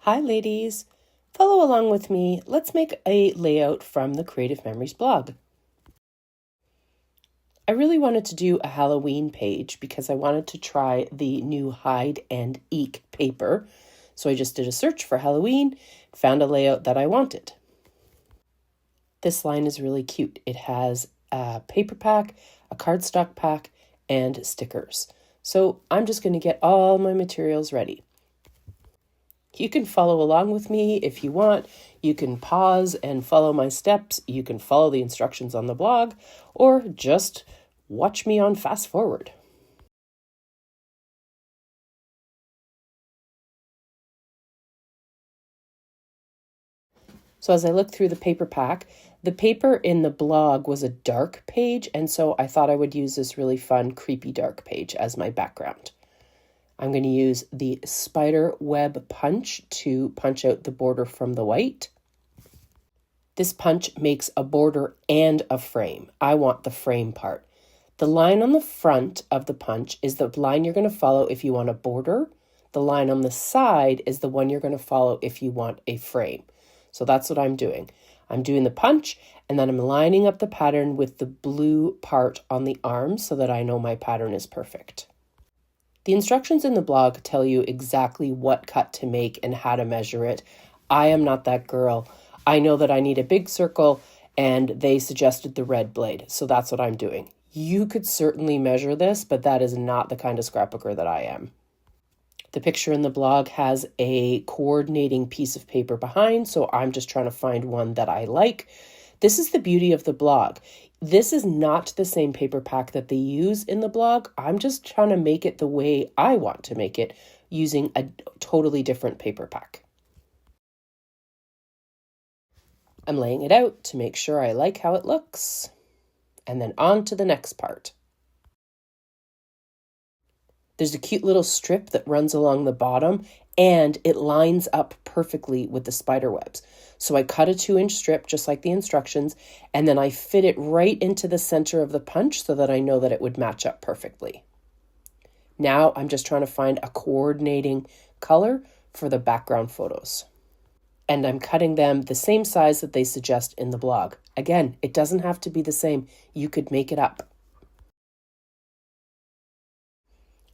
Hi ladies! Follow along with me. Let's make a layout from the Creative Memories blog. I really wanted to do a Halloween page because I wanted to try the new Hide and Eek paper. So I just did a search for Halloween, found a layout that I wanted. This line is really cute. It has a paper pack, a cardstock pack, and stickers. So I'm just going to get all my materials ready. You can follow along with me if you want. You can pause and follow my steps. You can follow the instructions on the blog, or just watch me on fast forward. So as I looked through the paper pack, the paper in the blog was a dark page, and so I thought I would use this really fun, creepy dark page as my background. I'm going to use the spider web punch to punch out the border from the white. This punch makes a border and a frame. I want the frame part. The line on the front of the punch is the line you're going to follow if you want a border. The line on the side is the one you're going to follow if you want a frame. So that's what I'm doing. I'm doing the punch, and then I'm lining up the pattern with the blue part on the arm so that I know my pattern is perfect. The instructions in the blog tell you exactly what cut to make and how to measure it. I am not that girl. I know that I need a big circle, and they suggested the red blade, so that's what I'm doing. You could certainly measure this, but that is not the kind of scrapbooker that I am. The picture in the blog has a coordinating piece of paper behind, so I'm just trying to find one that I like. This is the beauty of the blog. This is not the same paper pack that they use in the blog. I'm just trying to make it the way I want to make it using a totally different paper pack. I'm laying it out to make sure I like how it looks. And then on to the next part. There's a cute little strip that runs along the bottom, and it lines up perfectly with the spider webs. So I cut a 2-inch strip just like the instructions, and then I fit it right into the center of the punch so that I know that it would match up perfectly. Now I'm just trying to find a coordinating color for the background photos. And I'm cutting them the same size that they suggest in the blog. Again, it doesn't have to be the same. You could make it up.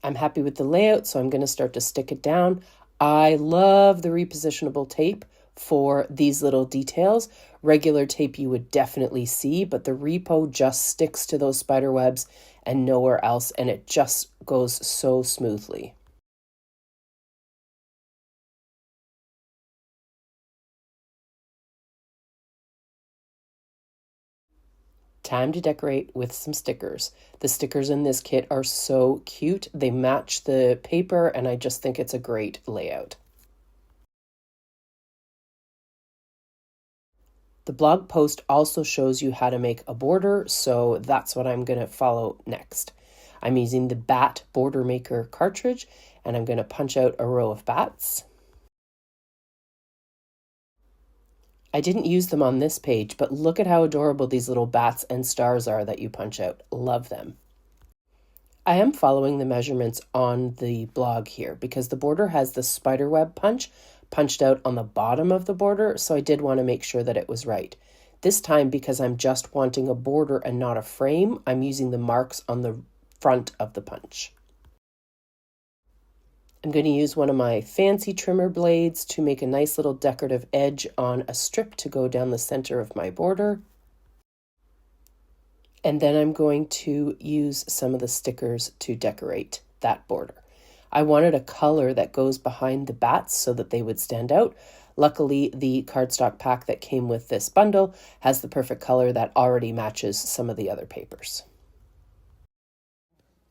I'm happy with the layout, so I'm going to start to stick it down. I love the repositionable tape for these little details. Regular tape you would definitely see, but the repo just sticks to those spider webs and nowhere else, and it just goes so smoothly. Time to decorate with some stickers. The stickers in this kit are so cute. They match the paper, and I just think it's a great layout. The blog post also shows you how to make a border, so that's what I'm going to follow next. I'm using the Bat Border Maker cartridge, and I'm going to punch out a row of bats. I didn't use them on this page, but look at how adorable these little bats and stars are that you punch out. Love them. I am following the measurements on the blog here because the border has the spiderweb punch punched out on the bottom of the border, so I did want to make sure that it was right. This time, because I'm just wanting a border and not a frame, I'm using the marks on the front of the punch. I'm going to use one of my fancy trimmer blades to make a nice little decorative edge on a strip to go down the center of my border. And then I'm going to use some of the stickers to decorate that border. I wanted a color that goes behind the bats so that they would stand out. Luckily, the cardstock pack that came with this bundle has the perfect color that already matches some of the other papers.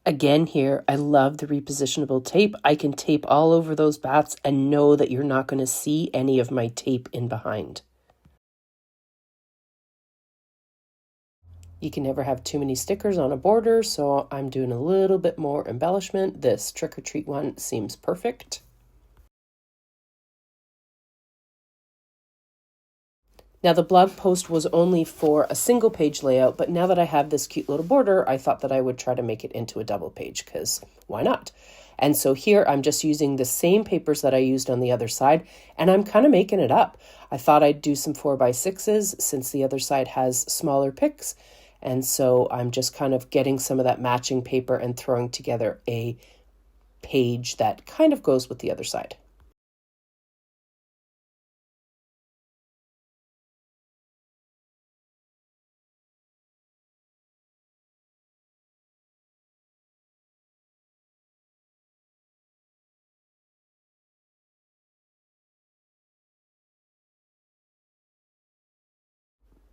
Again here, I love the repositionable tape. I can tape all over those bats and know that you're not going to see any of my tape in behind. You can never have too many stickers on a border, so I'm doing a little bit more embellishment. This trick or treat one seems perfect. Now the blog post was only for a single page layout, but now that I have this cute little border, I thought that I would try to make it into a double page because why not? And so here I'm just using the same papers that I used on the other side, and I'm kind of making it up. I thought I'd do some 4x6s since the other side has smaller picks. And so I'm just kind of getting some of that matching paper and throwing together a page that kind of goes with the other side.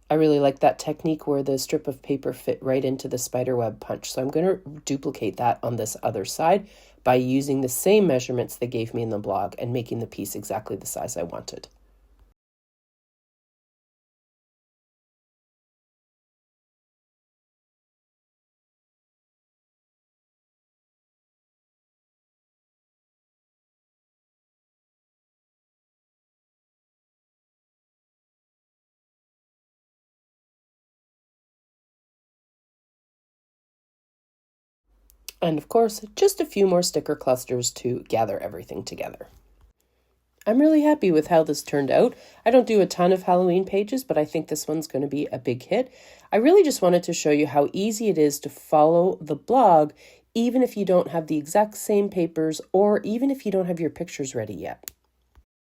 I really like that technique where the strip of paper fit right into the spider web punch. So I'm going to duplicate that on this other side by using the same measurements they gave me in the blog and making the piece exactly the size I wanted. And of course, just a few more sticker clusters to gather everything together. I'm really happy with how this turned out. I don't do a ton of Halloween pages, but I think this one's going to be a big hit. I really just wanted to show you how easy it is to follow the blog, even if you don't have the exact same papers or even if you don't have your pictures ready yet.